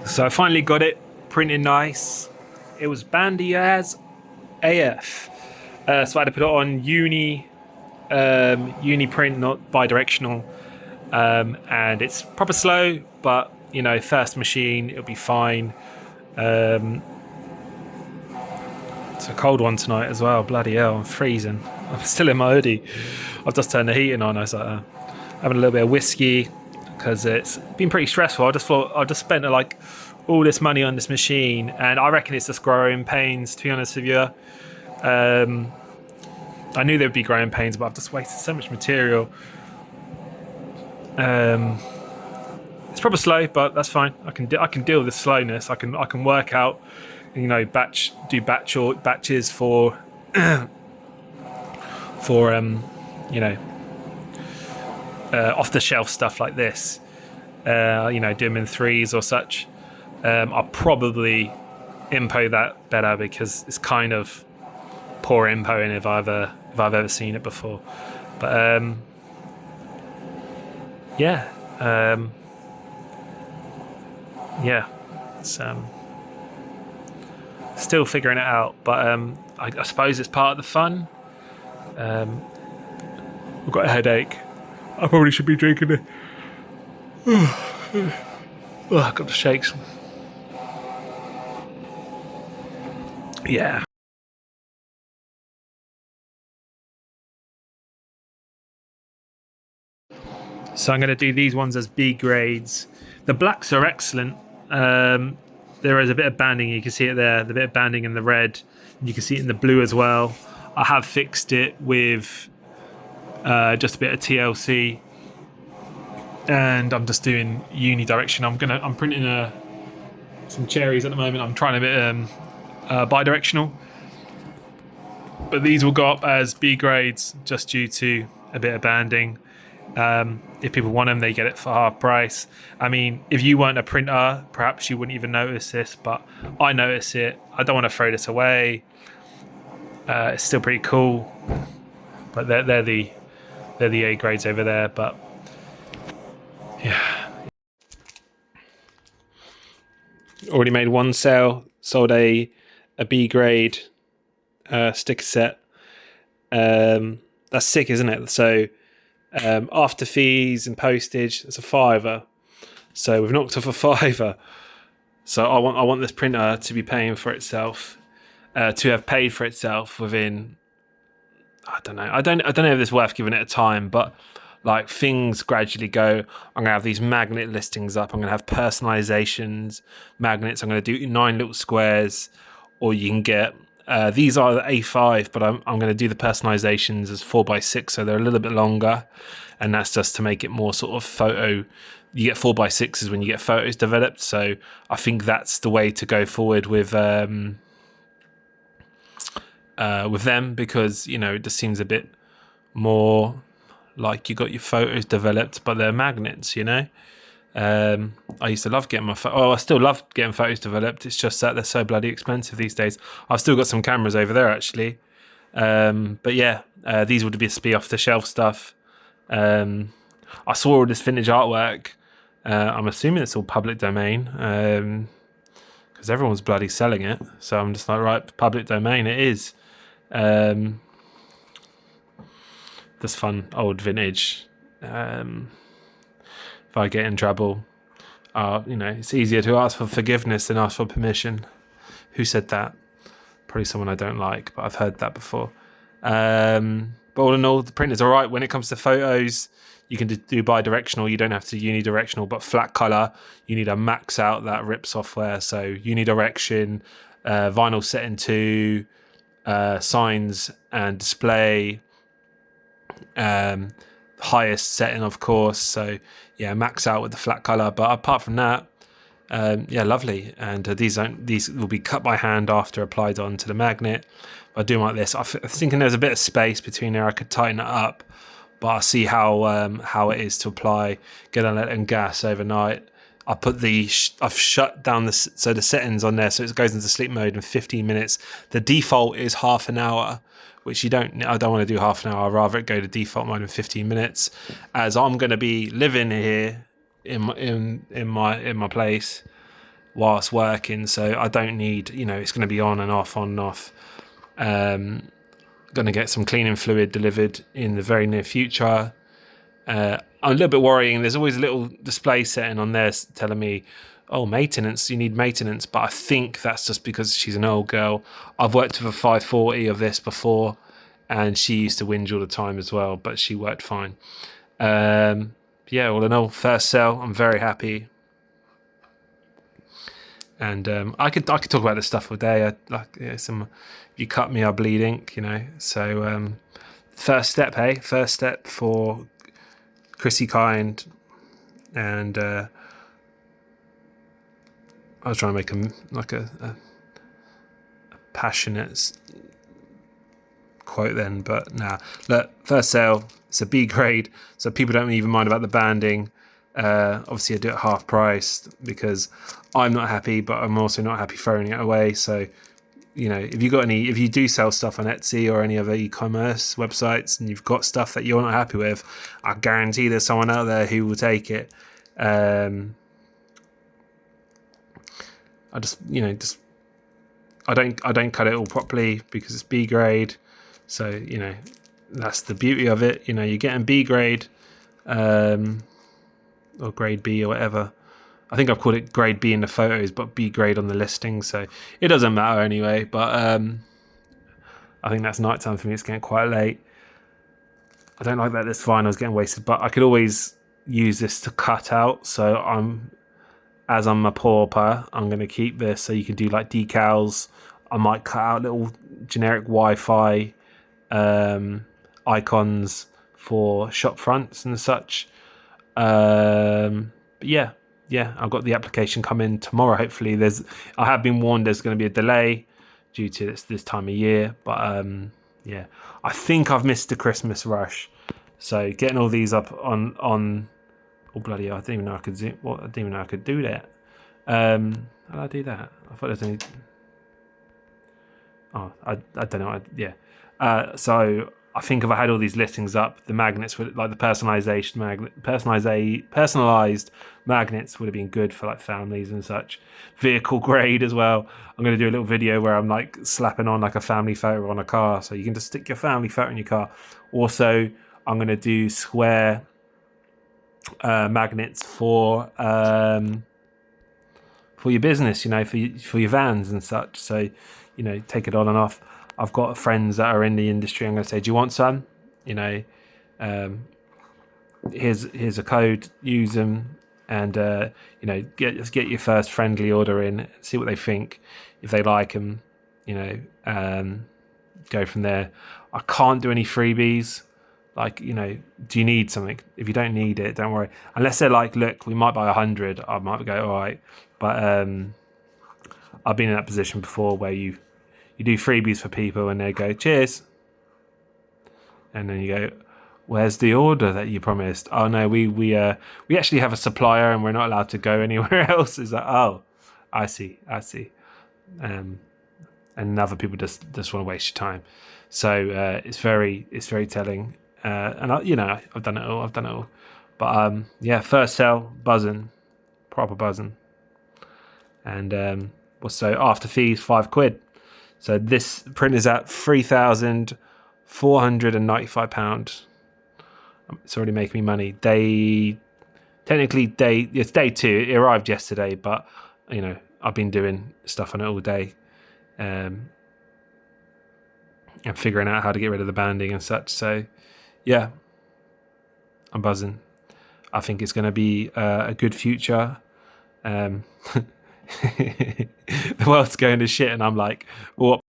So I finally got it printed nice. It was bandy as AF. So I had to put it on uni print, not bi-directional. And it's proper slow, but you know, first machine, it'll be fine. It's a cold one tonight as well. Bloody hell, I'm freezing. I'm still in my hoodie. I've just turned the heating on. I was like, having a little bit of whiskey because it's been pretty stressful. I just thought I just spent like all this money on this machine, and I reckon it's just growing pains. To be honest with you, I knew there would be growing pains, but I've just wasted so much material. It's probably slow, but that's fine. I can deal with the slowness. I can work out, you know, do batches for you know, off the shelf stuff like this. You know, do them in threes or such. I'll probably impo that better because it's kind of poor impoing if I've ever seen it before. But yeah, it's still figuring it out. But I suppose it's part of the fun. I've got a headache. I probably should be drinking it. Oh, I've got the shakes. Yeah. So I'm going to do these ones as B grades. The blacks are excellent. There is a bit of banding. You can see it there. The bit of banding in the red. And you can see it in the blue as well. I have fixed it with just a bit of TLC. And I'm just doing unidirection. I'm printing some cherries at the moment. I'm trying a bit bi-directional. But these will go up as B grades just due to a bit of banding. If people want them, they get it for half price. I mean, if you weren't a printer, perhaps you wouldn't even notice this, but I notice it. I don't want to throw this away. It's still pretty cool, but they're the A grades over there. But yeah, already made one sale. Sold a B grade sticker set. That's sick, isn't it? So. After fees and postage, it's a £5. So we've knocked off a £5. So I want this printer to be paying for itself, to have paid for itself within. I don't know. I don't know if it's worth giving it a time, but like things gradually go. I'm gonna have these magnet listings up. I'm gonna have personalizations, magnets. I'm gonna do 9 little squares, or you can get. These are the A5, but I'm going to do the personalizations as 4x6, so they're a little bit longer, and that's just to make it more sort of photo. You get 4x6s when you get photos developed, so I think that's the way to go forward with them, because you know it just seems a bit more like you got your photos developed, but they're magnets, you know. I used to love getting I still love getting photos developed. It's just that they're so bloody expensive these days. I've still got some cameras over there actually. But yeah, these would be off the shelf stuff. I saw all this vintage artwork. I'm assuming it's all public domain, because everyone's bloody selling it. So I'm just like, right, public domain it is. This fun old vintage. If I get in trouble, you know, it's easier to ask for forgiveness than ask for permission. Who said that? Probably someone I don't like, but I've heard that before. But all in all, the printer's all right. When it comes to photos, you can do bi-directional. You don't have to unidirectional, but flat color, you need to max out that RIP software. So unidirection, vinyl setting 2, signs and display, highest setting, of course. So yeah, max out with the flat color. But apart from that, yeah, lovely. And these will be cut by hand after applied onto the magnet. If I do them like this, I'm thinking there's a bit of space between there. I could tighten it up, but I'll see how it is to apply. Get on it and gas overnight. I've shut down the settings on there, so it goes into sleep mode in 15 minutes. The default is half an hour, which I don't want to do half an hour. I'd rather it go to default mode in 15 minutes, as I'm going to be living here in my place. whilst working, so I don't need, it's going to be on and off, on and off. Going to get some cleaning fluid delivered in the very near future. I'm a little bit worrying. There's always a little display setting on there telling me, oh, maintenance, you need maintenance. But I think that's just because she's an old girl. I've worked with a 540 of this before, and she used to whinge all the time as well, but she worked fine. Yeah, all in all, first sale, I'm very happy. And I could talk about this stuff all day. If you cut me, I bleed ink, So first step, hey? First step for Chrissy Kind. And I was trying to make a passionate quote then, but nah. Look, first sale, it's a B grade, so people don't even mind about the banding. Obviously I do it half price because I'm not happy, but I'm also not happy throwing it away. So, if you do sell stuff on Etsy or any other e-commerce websites and you've got stuff that you're not happy with, I guarantee there's someone out there who will take it. I don't cut it all properly because it's B grade. So, that's the beauty of it. You're getting B grade, or grade B or whatever. I think I've called it grade B in the photos, but B grade on the listing. So it doesn't matter anyway. But I think that's nighttime for me. It's getting quite late. I don't like that this vinyl's getting wasted, but I could always use this to cut out. So as I'm a pauper, I'm going to keep this. So you can do like decals. I might cut out little generic Wi-Fi icons for shop fronts and such. But yeah, I've got the application coming tomorrow. Hopefully, I have been warned there's going to be a delay due to this time of year. But yeah, I think I've missed the Christmas rush. So getting all these up on oh bloody hell, I didn't even know I could zoom. What I didn't even know I could do that. How did I do that? I thought there's only. Oh, I don't know. So I think if I had all these listings up, the magnets would, like the personalized magnets would have been good for like families and such. Vehicle grade as well. I'm going to do a little video where I'm like slapping on like a family photo on a car, so you can just stick your family photo in your car. Also, I'm going to do square magnets for your business, for your vans and such. So, take it on and off. I've got friends that are in the industry. I'm going to say, do you want some? Here's a code. Use them, and get your first friendly order in. See what they think. If they like them, go from there. I can't do any freebies. Like, do you need something? If you don't need it, don't worry. Unless they're like, look, we might buy 100. I might go, all right. But I've been in that position before where you do freebies for people and they go, cheers. And then you go, where's the order that you promised? Oh no, we actually have a supplier and we're not allowed to go anywhere else. It's like, oh, I see. And other people just want to waste your time. So it's very telling. And I've done it all. But yeah, first sale, buzzing, proper buzzing. And so after fees, £5. So this print is at £3,495. It's already making me money. It's day 2. It arrived yesterday, but I've been doing stuff on it all day, and figuring out how to get rid of the banding and such. So yeah, I'm buzzing. I think it's going to be a good future. The world's going to shit, and I'm like, well,